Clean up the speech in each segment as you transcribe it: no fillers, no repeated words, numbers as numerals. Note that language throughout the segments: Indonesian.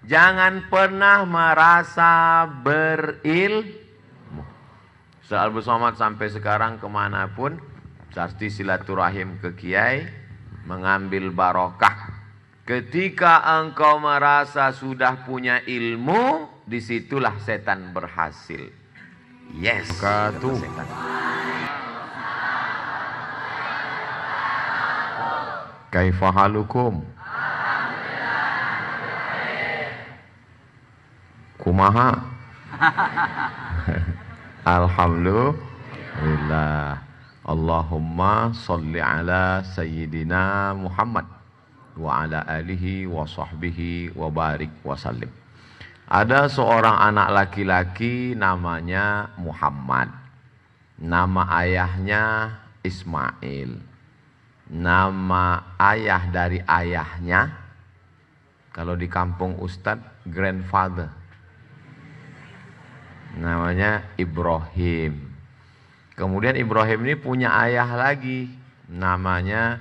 Jangan pernah merasa berilmu. Ustaz Abdul Somad sampai sekarang kemanapun, pasti silaturahim ke kiai, mengambil barokah. Ketika engkau merasa sudah punya ilmu, disitulah setan berhasil. Yes, kata setan. Kaifa halukum? Kumaha? Alhamdulillah. Allahumma salli ala sayyidina Muhammad wa ala alihi wa sahbihi wa barik wa sallim. Ada seorang anak laki-laki namanya Muhammad. Nama ayahnya Ismail. Nama ayah dari ayahnya, kalau di kampung Ustadz, grandfather. Namanya Ibrahim. Kemudian Ibrahim ini punya ayah lagi, namanya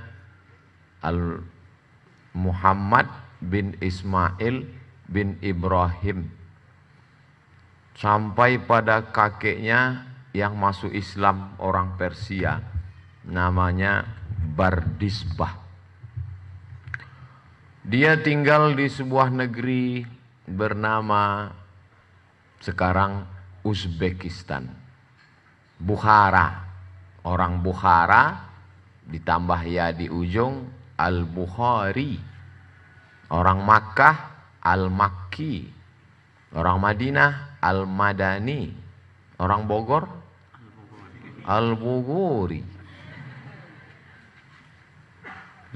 Muhammad bin Ismail bin Ibrahim. Sampai pada kakeknya yang masuk Islam, orang Persia, namanya Bardisbah. Dia tinggal di sebuah negeri bernama sekarang Uzbekistan. Bukhara. Orang Bukhara ditambah ya di ujung Al-Bukhari. Orang Makkah Al-Makki. Orang Madinah Al-Madani. Orang Bogor Al-Bogori.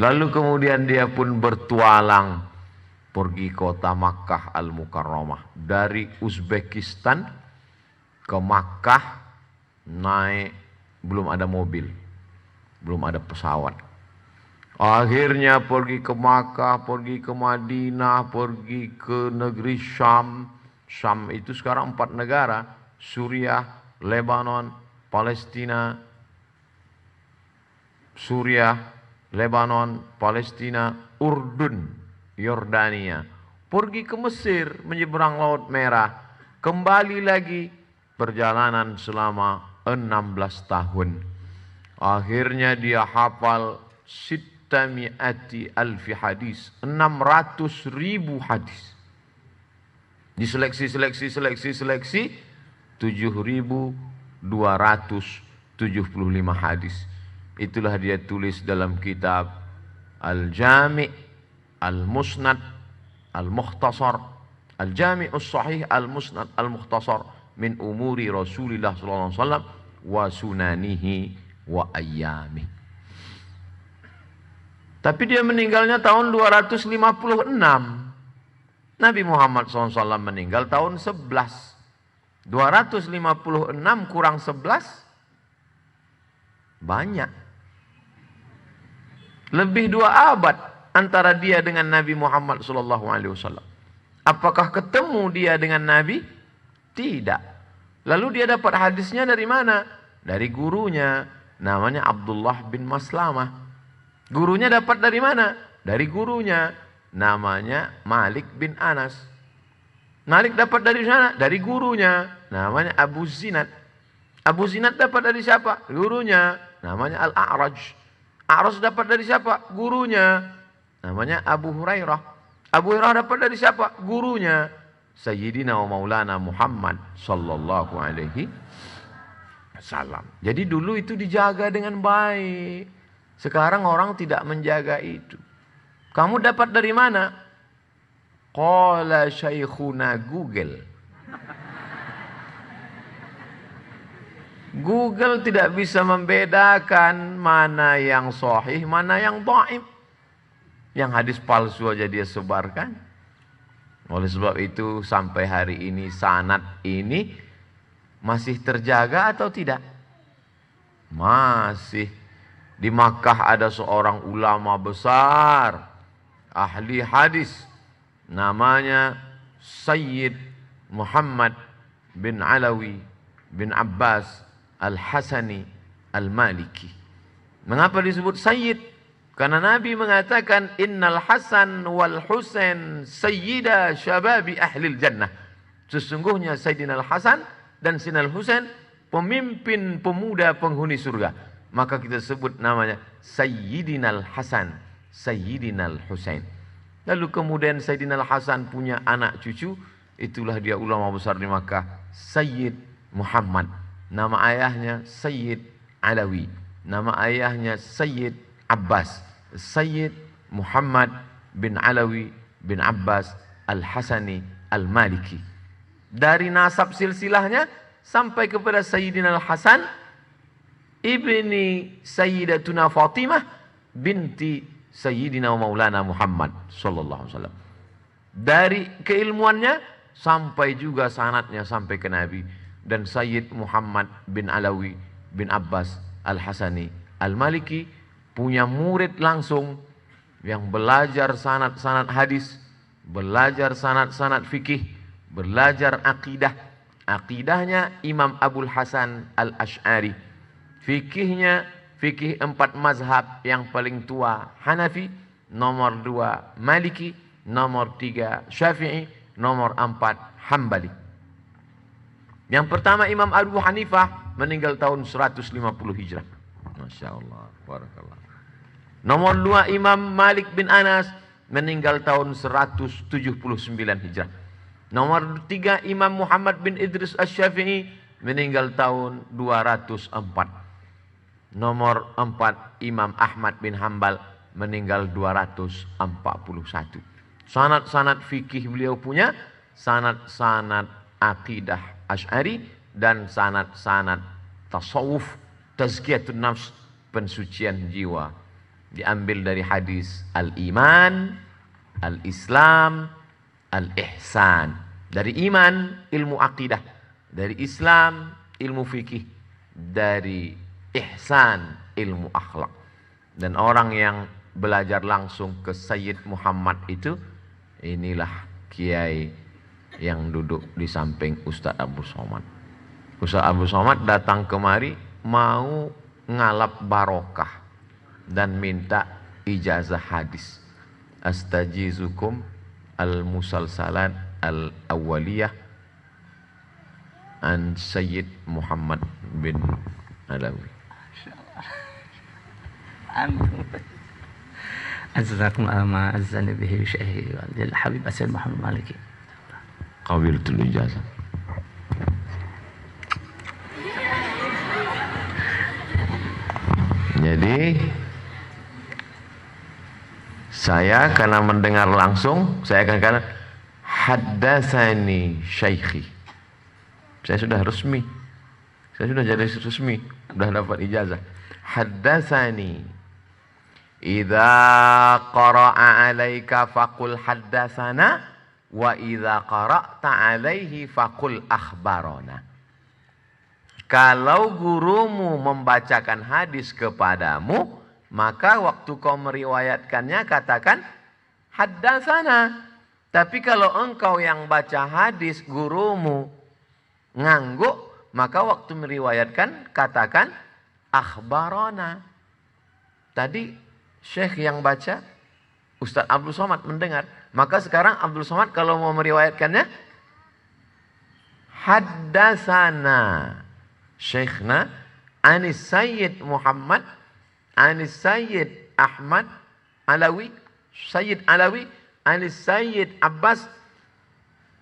Lalu kemudian dia pun bertualang pergi kota Makkah Al-Mukarramah. Dari Uzbekistan ke Makkah naik, belum ada mobil, belum ada pesawat. Akhirnya pergi ke Makkah, pergi ke Madinah, pergi ke negeri Syam. Syam itu sekarang 4 negara, Suriah, Lebanon, Palestina, Suriah, Lebanon, Palestina, Urdun, Yordania. Pergi ke Mesir, menyeberang Laut Merah. Kembali lagi, perjalanan selama 16 tahun. Akhirnya dia hafal sittami'ati alfi hadis, 600.000 hadis. Diseleksi, 7.275 hadis. Itulah dia tulis dalam kitab Al-Jami' Al-Musnad Al-Mukhtasar, Al-Jami'us Sahih Al-Musnad Al-Mukhtasar min umuri Rasulillah sallallahu alaihi wasallam wa sunanihi wa ayyamih. Tapi dia meninggalnya tahun 256. Nabi Muhammad SAW meninggal tahun 11. 256 kurang 11 banyak. Lebih 2 abad antara dia dengan Nabi Muhammad SAW. Apakah ketemu dia dengan Nabi? Tidak. Lalu dia dapat hadisnya dari mana? Dari gurunya, namanya Abdullah bin Maslamah. Gurunya dapat dari mana? Dari gurunya, namanya Malik bin Anas. Malik dapat dari mana? Dari gurunya, namanya Abu Zinad. Abu Zinad dapat dari siapa? Gurunya, namanya Al-A'raj. A'raj dapat dari siapa? Gurunya, namanya Abu Hurairah. Abu Hurairah dapat dari siapa? Gurunya, Sayyidina wa Maulana Muhammad sallallahu alaihi wasallam. Jadi dulu itu dijaga dengan baik. Sekarang orang tidak menjaga itu. Kamu dapat dari mana? Qala syaikhuna Google. Google tidak bisa membedakan mana yang sahih, mana yang dhaif. Yang hadis palsu aja dia sebarkan. Oleh sebab itu sampai hari ini sanad ini masih terjaga atau tidak? Masih. Di Makkah ada seorang ulama besar, ahli hadis, namanya Sayyid Muhammad bin Alawi bin Abbas Al-Hasani Al-Maliki. Mengapa disebut Sayyid? Karena Nabi mengatakan innal Hasan wal Husain sayyida syababi ahlil jannah. Sesungguhnya Sayyidina Al-Hasan dan Sayyidina Al-Husain pemimpin pemuda penghuni surga. Maka kita sebut namanya Sayyidina Al-Hasan, Sayyidina Al-Husain. Lalu kemudian Sayyidina Al-Hasan punya anak cucu, itulah dia ulama besar di Makkah, Sayyid Muhammad. Nama ayahnya Sayyid Alawi, nama ayahnya Sayyid Abbas, Sayyid Muhammad bin Alawi bin Abbas Al-Hasani Al-Maliki. Dari nasab silsilahnya sampai kepada Sayyidina Al-Hasan ibni Sayyidatuna Fatimah binti Sayyidina Maulana Muhammad sallallahu alaihi wasallam. Dari keilmuannya sampai juga sanadnya sampai ke Nabi. Dan Sayyid Muhammad bin Alawi bin Abbas Al-Hasani Al-Maliki punya murid langsung yang belajar sanad-sanad hadis, belajar sanad-sanad fikih, belajar akidah. Akidahnya Imam Abul Hasan Al-Ash'ari. Fikihnya fikih 4 mazhab yang paling tua Hanafi, nomor 2 Maliki, nomor 3 Syafi'i, nomor 4 Hambali. Yang pertama Imam Abu Hanifah meninggal tahun 150 Hijrah. Masya Allah, barakallah. Nomor 2 Imam Malik bin Anas meninggal tahun 179 Hijrah. Nomor 3 Imam Muhammad bin Idris Asy-Syafi'i meninggal tahun 204. Nomor 4 Imam Ahmad bin Hambal meninggal 241. Sanad-sanad fikih beliau punya, sanad-sanad akidah Asy'ari dan sanad-sanad tasawuf, tazkiyatun nafs, pensucian jiwa. Diambil dari hadis al-iman, al-islam, al-ihsan. Dari iman, ilmu akidah. Dari Islam, ilmu fikih. Dari ihsan, ilmu akhlak. Dan orang yang belajar langsung ke Sayyid Muhammad itu, inilah kiai yang duduk di samping Ustaz Abu Somad. Ustaz Abu Somad datang kemari mau ngalap barokah dan minta ijazah hadis. Astajizukum al-musalsalat al-awwaliyah an Sayyid Muhammad bin Alawi. Azzakum ma azzani bihi syaihi wal habib Sayyid Muhammad Maliki. Qabiltul ijazah. Jadi saya karena mendengar langsung, saya akan katakan haddatsani syaikhi. Saya sudah resmi. Saya sudah jadi resmi, sudah dapat ijazah. Haddatsani. Idza qara'a 'alaika faqul haddatsana wa idza qara'ta 'alaihi faqul akhbarana. Kalau gurumu membacakan hadis kepadamu, maka waktu kau meriwayatkannya katakan haddatsana. Tapi kalau engkau yang baca hadis gurumu ngangguk, maka waktu meriwayatkan katakan akhbarana. Tadi syekh yang baca, Ustaz Abdul Somad mendengar. Maka sekarang Abdul Somad kalau mau meriwayatkannya haddatsana Syekhna Anis Sayyid Muhammad Anis Sayyid Ahmad Alawi Sayyid Alawi Anis Sayyid Abbas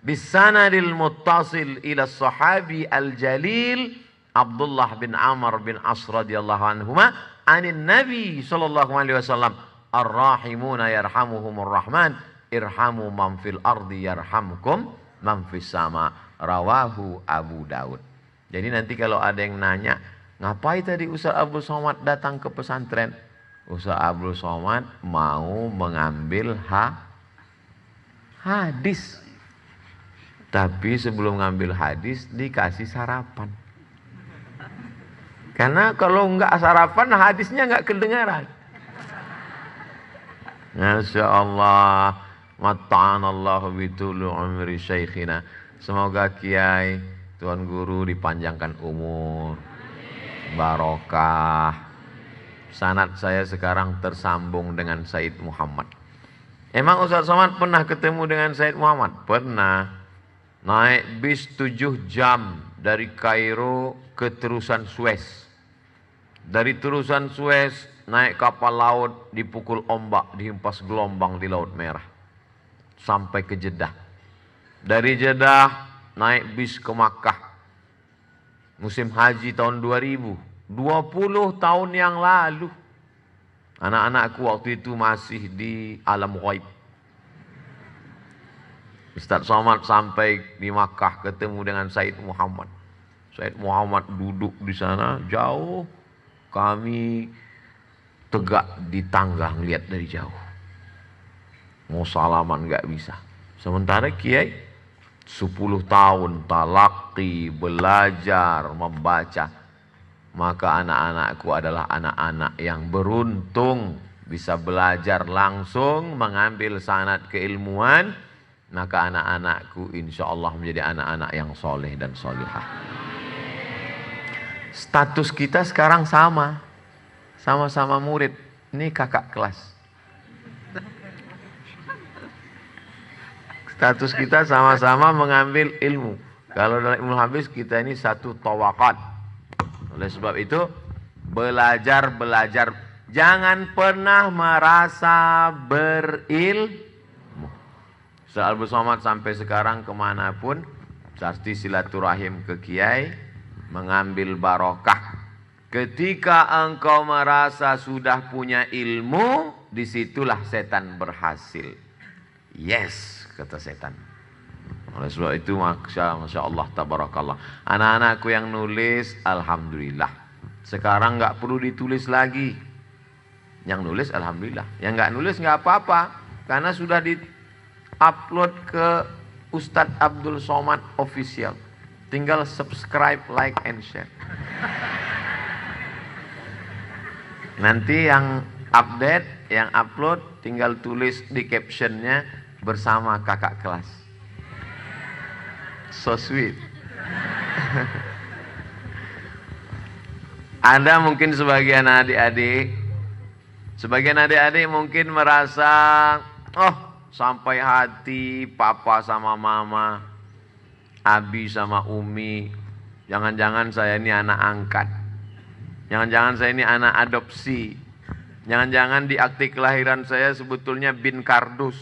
bisanadil muttasil ila sahabi al-jalil Abdullah bin Amr bin As radhiyallahu anhuma anin Nabi sallallahu alaihi wasallam ar-rahimuna yarhamuhumur rahman irhamu man fil ardi yarhamkum man fis sama. Rawahu Abu Daud. Jadi nanti kalau ada yang nanya, ngapain tadi Ustaz Abdul Somad datang ke pesantren? Ustaz Abdul Somad mau mengambil hadis. Tapi sebelum ngambil hadis dikasih sarapan. Karena kalau enggak sarapan hadisnya enggak kedengaran. Masya Allah. Mata'anallahu bitulu umri syekhina. Semoga kiai, Tuan Guru dipanjangkan umur, barokah, Sanad saya sekarang tersambung dengan Said Muhammad. Emang Ustaz Somad pernah ketemu dengan Said Muhammad? Pernah. Naik bis 7 jam dari Kairo ke terusan Suez. Dari terusan Suez naik kapal laut, dipukul ombak, dihempas gelombang di Laut Merah. Sampai ke Jeddah. Dari Jeddah naik bis ke Makkah. Musim haji tahun 2000. 20 tahun yang lalu. Anak-anakku waktu itu masih di alam ghaib. Ustaz Somad sampai di Makkah ketemu dengan Said Muhammad. Said Muhammad duduk di sana jauh. Kami tegak di tangga ngeliat dari jauh. Mau salaman gak bisa. Sementara Kiai 10 tahun talaqi, belajar, membaca. Maka anak-anakku adalah anak-anak yang beruntung bisa belajar langsung, mengambil sanad keilmuan. Maka anak-anakku insya Allah menjadi anak-anak yang soleh dan solihah. Status kita sekarang sama. Sama-sama murid. Ini kakak kelas. Status kita sama-sama mengambil ilmu. Kalau dalam ilmu hadis kita ini satu tawaqat. Oleh sebab itu, belajar. Jangan pernah merasa berilmu. Ustaz Abdul Somad sampai sekarang kemanapun, pasti silaturahim ke Kiai, mengambil barokah. Ketika engkau merasa sudah punya ilmu, disitulah setan berhasil. Yes, kata setan. Oleh sebab itu Masya Allah tabarakallah. Anak-anakku yang nulis alhamdulillah. Sekarang gak perlu ditulis lagi. Yang nulis alhamdulillah. Yang gak nulis gak apa-apa. Karena sudah di upload ke Ustadz Abdul Somad Official. Tinggal subscribe, like, and share. Nanti yang update, yang upload, tinggal tulis di captionnya bersama kakak kelas. So sweet. Ada mungkin sebagian adik-adik mungkin merasa, oh sampai hati papa sama mama, abi sama umi, jangan-jangan saya ini anak angkat, jangan-jangan saya ini anak adopsi, jangan-jangan di akte kelahiran saya sebetulnya bin kardus.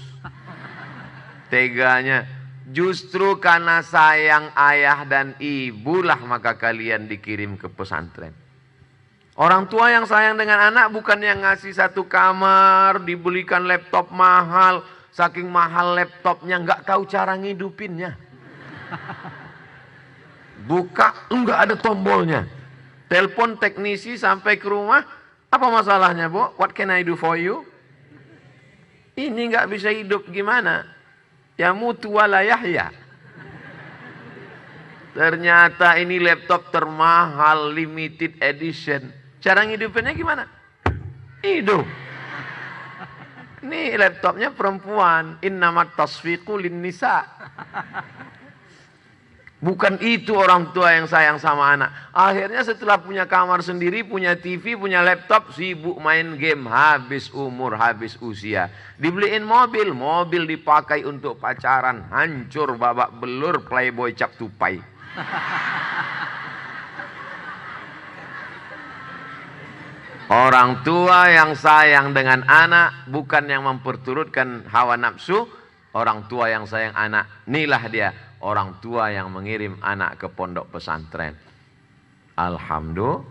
Teganya. Justru karena sayang ayah dan ibulah maka kalian dikirim ke pesantren. Orang tua yang sayang dengan anak bukan yang ngasih satu kamar, dibelikan laptop mahal, saking mahal laptopnya nggak tahu cara ngidupinnya. Buka enggak ada tombolnya. Telepon teknisi sampai ke rumah, apa masalahnya, Bu? What can I do for you? Ini nggak bisa hidup gimana? Ya mutu wala yahya. Ternyata ini laptop termahal, limited edition. Cara ngidupinnya gimana? Hidup. Ini laptopnya perempuan. Innamat tasfiqu lin nisa. Bukan itu orang tua yang sayang sama anak. Akhirnya setelah punya kamar sendiri, punya TV, punya laptop, sibuk main game, habis umur, habis usia. Dibeliin mobil, mobil dipakai untuk pacaran, hancur babak belur, playboy cap tupai. Orang tua yang sayang dengan anak bukan yang memperturutkan hawa nafsu. Orang tua yang sayang anak, inilah dia orang tua yang mengirim anak ke pondok pesantren. Alhamdulillah.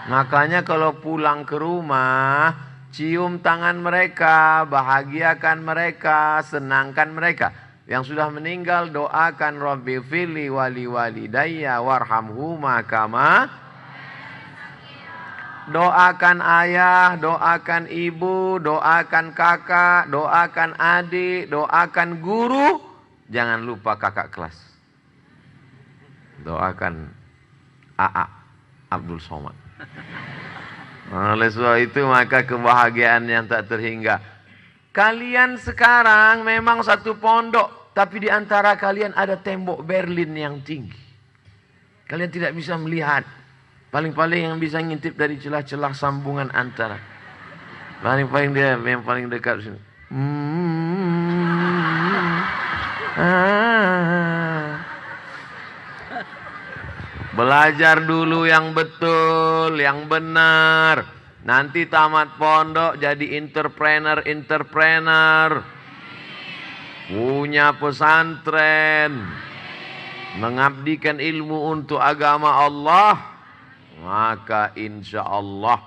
Makanya kalau pulang ke rumah, cium tangan mereka, bahagiakan mereka, senangkan mereka. Yang sudah meninggal doakan Rabbi fili wali walidayya warhamhuma kama. Doakan ayah, doakan ibu, doakan kakak, doakan adik, doakan guru. Jangan lupa kakak kelas. Doakan AA Abdul Somad. Oleh sebab itu maka kebahagiaan yang tak terhingga. Kalian sekarang memang satu pondok, tapi di antara kalian ada tembok Berlin yang tinggi. Kalian tidak bisa melihat. Paling-paling yang bisa ngintip dari celah-celah sambungan antara. Paling-paling dia yang paling dekat sini. Belajar dulu yang betul, yang benar. Nanti tamat pondok jadi entrepreneur. Punya pesantren. Mengabdikan ilmu untuk agama Allah. Maka insya Allah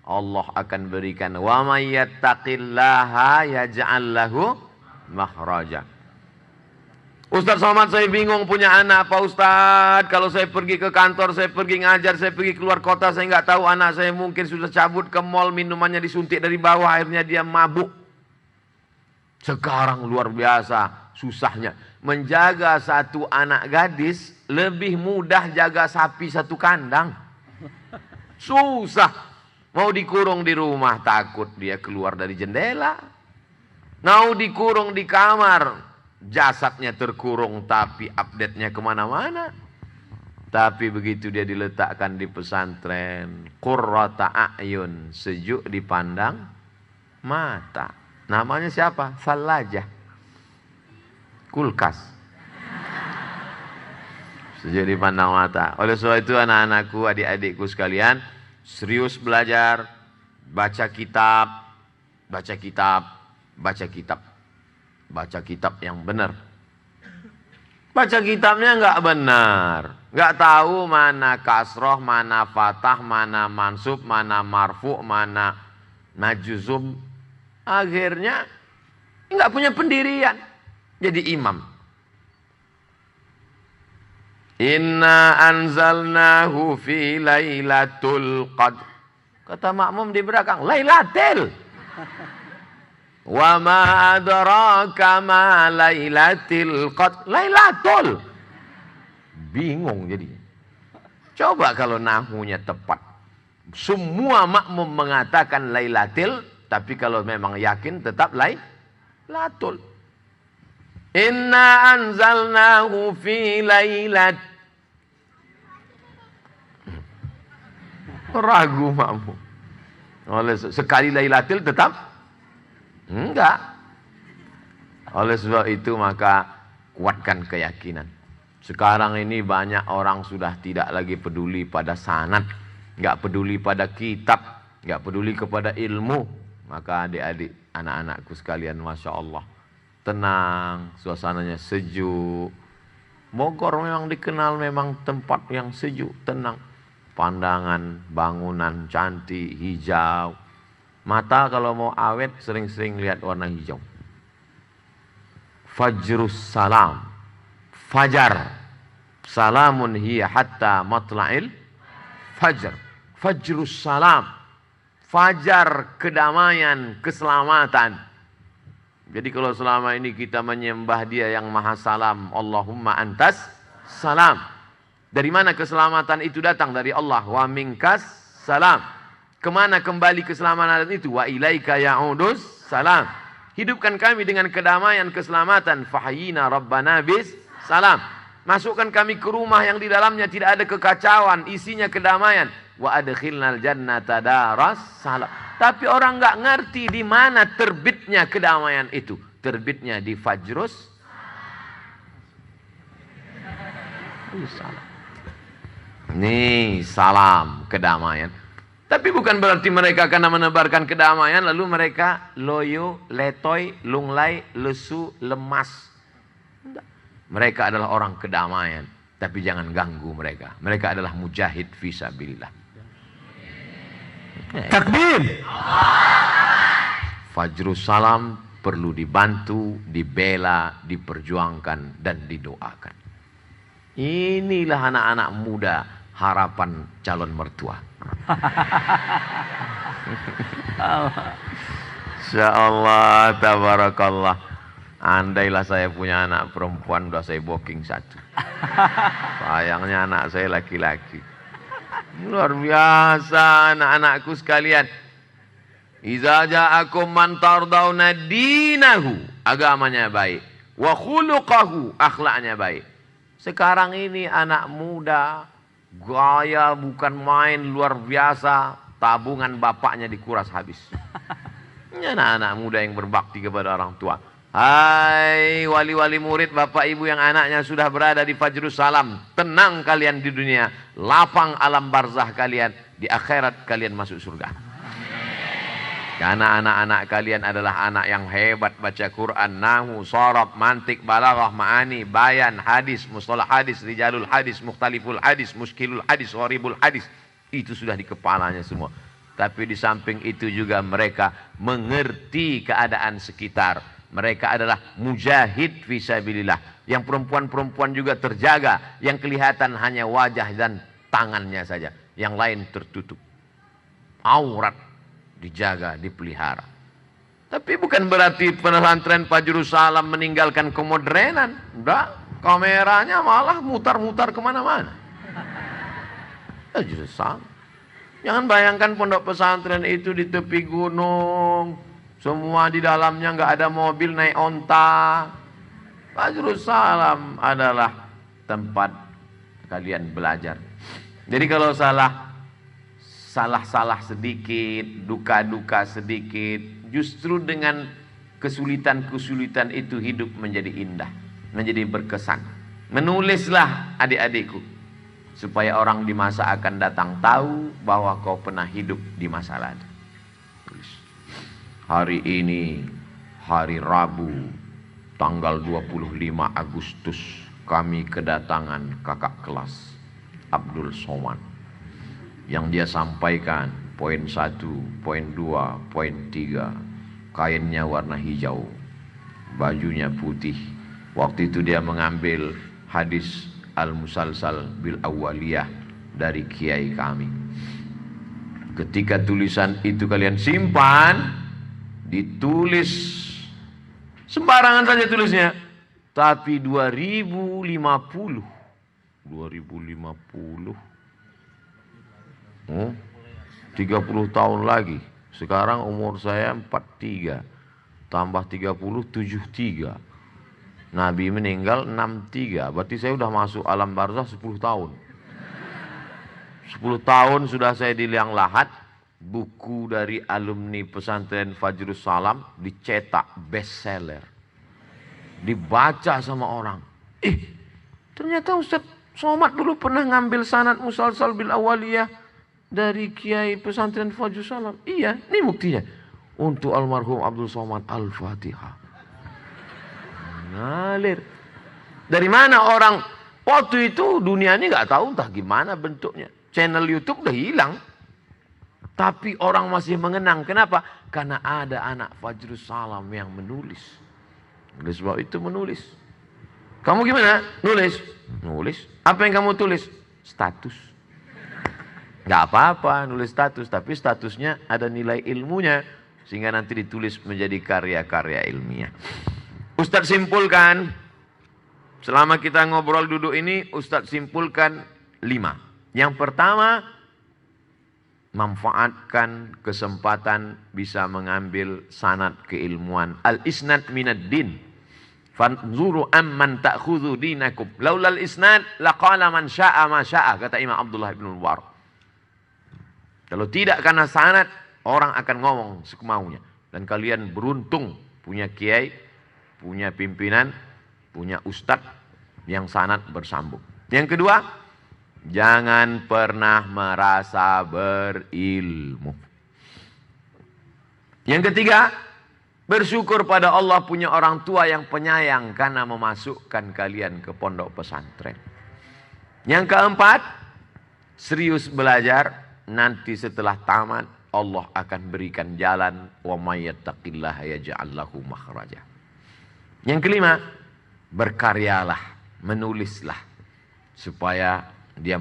Allah akan berikan. Wa may yattaqillaha yaj'al lahu makhraja. Ustaz Somad, saya bingung punya anak Pak Ustaz. Kalau saya pergi ke kantor, saya pergi ngajar, saya pergi keluar kota, saya nggak tahu anak saya mungkin sudah cabut ke mall, minumannya disuntik dari bawah, akhirnya dia mabuk. Sekarang luar biasa susahnya. Menjaga satu anak gadis lebih mudah jaga sapi satu kandang. Susah. Mau dikurung di rumah takut dia keluar dari jendela. Mau dikurung di kamar, jasadnya terkurung tapi update-nya kemana-mana. Tapi begitu dia diletakkan di pesantren, qurrata a'yun, sejuk dipandang mata. Namanya siapa? Salajah. Kulkas. Sejuk dipandang mata. Oleh sebab itu anak-anakku, adik-adikku sekalian, serius belajar, baca kitab, baca kitab, baca kitab. Baca kitab yang benar. Baca kitabnya nggak benar. Nggak tahu mana kasroh, mana fatah, mana mansub, mana marfu, mana najuzum. Akhirnya nggak punya pendirian. Jadi imam. Inna anzalnahu fi lailatul qadr. Kata makmum di belakang, Lailatul. Wa ma adraka ma lailatul qadr. Lailatul. Bingung jadi. Coba kalau nahunya tepat. Semua makmum mengatakan lailatul, tapi kalau memang yakin tetap lailatul. Inna anzalnahu fi lailat. Ragu makmum. Oleh sekali lailatul tetap enggak. Oleh sebab itu maka kuatkan keyakinan. Sekarang ini banyak orang sudah tidak lagi peduli pada sanad, enggak peduli pada kitab, enggak peduli kepada ilmu. Maka adik-adik, anak-anakku sekalian, Masya Allah, tenang, suasananya sejuk. Bogor memang dikenal memang tempat yang sejuk, tenang. Pandangan, bangunan cantik, hijau. Mata kalau mau awet sering-sering lihat warna hijau. Fajrus salam. Fajar. Salamun hiya hatta matla'il fajr. Fajrus salam. Fajar kedamaian, keselamatan. Jadi kalau selama ini kita menyembah dia yang maha salam. Allahumma antas salam. Dari mana keselamatan itu datang? Dari Allah. Wa minkas salam. Kemana kembali keselamatan itu? Wa ilaika ya'udus salam. Hidupkan kami dengan kedamaian, keselamatan. Fahyina rabbana bis salam. Masukkan kami ke rumah yang di dalamnya tidak ada kekacauan, isinya kedamaian. Wa adkhilnal jannata daras salam. Tapi orang enggak ngerti di mana terbitnya kedamaian itu. Terbitnya di fajrus salam. Nih salam kedamaian. Tapi bukan berarti mereka karena menebarkan kedamaian lalu mereka loyo, letoy, lunglai, lesu, lemas. Mereka adalah orang kedamaian, tapi jangan ganggu mereka. Mereka adalah mujahid fisabilillah. Takbir. Fajrus salam perlu dibantu, dibela, diperjuangkan dan didoakan. Inilah anak-anak muda, harapan calon mertua. Insyaallah, tabarakallah. Andailah saya punya anak perempuan, udah saya booking satu. Sayangnya anak saya laki-laki. Luar biasa anak-anakku sekalian. Iza ja'akum man tardawna dinahu, agamanya baik. Wa khuluqahu, akhlaknya baik. Sekarang ini anak muda Gaya bukan main, luar biasa. Tabungan bapaknya dikuras habis. Ini anak-anak muda yang berbakti kepada orang tua. Hai wali-wali murid, bapak ibu yang anaknya sudah berada di Fajrus Salam. Tenang kalian di dunia. Lapang alam barzah kalian. Di akhirat kalian masuk surga. Karena anak-anak kalian adalah anak yang hebat baca Quran, nahu, sharaf, mantik, balaghah, ma'ani, bayan, hadis, mustalah hadis, rijalul hadis, mukhtaliful hadis, muskilul hadis, gharibul hadis. Itu sudah di kepalanya semua. Tapi di samping itu juga mereka mengerti keadaan sekitar. Mereka adalah mujahid fisabilillah. Yang perempuan-perempuan juga terjaga. Yang kelihatan hanya wajah dan tangannya saja. Yang lain tertutup. Aurat dijaga, dipelihara. Tapi bukan berarti pesantren Fajrus Salam meninggalkan kemodernan. Enggak, kameranya malah mutar-mutar kemana-mana. Fajrus Salam. Jangan bayangkan pondok pesantren itu di tepi gunung, semua di dalamnya nggak ada mobil naik onta. Fajrus Salam adalah tempat kalian belajar. Jadi kalau salah sedikit, duka-duka sedikit, justru dengan kesulitan-kesulitan itu hidup menjadi indah, menjadi berkesan. Menulislah adik-adikku, supaya orang di masa akan datang tahu bahwa kau pernah hidup di masa lalu. Hari ini, hari Rabu, tanggal 25 Agustus, kami kedatangan kakak kelas Abdul Somad. Yang dia sampaikan poin 1, poin 2, poin 3, kainnya warna hijau, bajunya putih. Waktu itu dia mengambil hadis Al-Musalsal bil Awwaliyah dari kiai kami. Ketika tulisan itu kalian simpan, ditulis sembarangan saja tulisnya, tapi 2050 30 tahun lagi. Sekarang umur saya 43, tambah 30, 73. Nabi meninggal 63, berarti saya sudah masuk alam barzah 10 tahun. 10 tahun sudah saya di liang lahat. Buku dari alumni pesantren Fajrus Salam dicetak bestseller, dibaca sama orang. Ternyata Ustaz Somad dulu pernah ngambil sanad musalsal bil awaliyah dari kiai pesantren Fajrus Salam. Iya, ini buktinya. Untuk almarhum Abdul Somad, Al-Fatihah. Ngalir. Dari mana orang waktu itu dunia ini nggak tahu entah gimana bentuknya. Channel YouTube udah hilang. Tapi orang masih mengenang. Kenapa? Karena ada anak Fajrus Salam yang menulis. Oleh sebab itu menulis. Kamu gimana? Nulis. Apa yang kamu tulis? Status. Gak apa-apa nulis status, tapi statusnya ada nilai ilmunya, sehingga nanti ditulis menjadi karya-karya ilmiah. Ustadz simpulkan, selama kita ngobrol duduk ini, Ustadz simpulkan 5. Yang pertama, manfaatkan kesempatan bisa mengambil sanad keilmuan. Al-isnad minad din. Fanzuru amman ta'khudhu dinakum. Laulal isnad laqala man sya'a ma sya'a, kata Imam Abdullah bin Mubarak. Kalau tidak karena sanad, orang akan ngomong semaunya. Dan kalian beruntung punya kiai, punya pimpinan, punya ustadz yang sanad bersambung. Yang kedua, jangan pernah merasa berilmu. Yang ketiga, bersyukur pada Allah punya orang tua yang penyayang karena memasukkan kalian ke pondok pesantren. Yang keempat, serius belajar. Nanti setelah tamat Allah akan berikan jalan, wa may yattaqillaha yaj'al lahu makhraja. Yang kelima, berkaryalah, menulislah supaya dia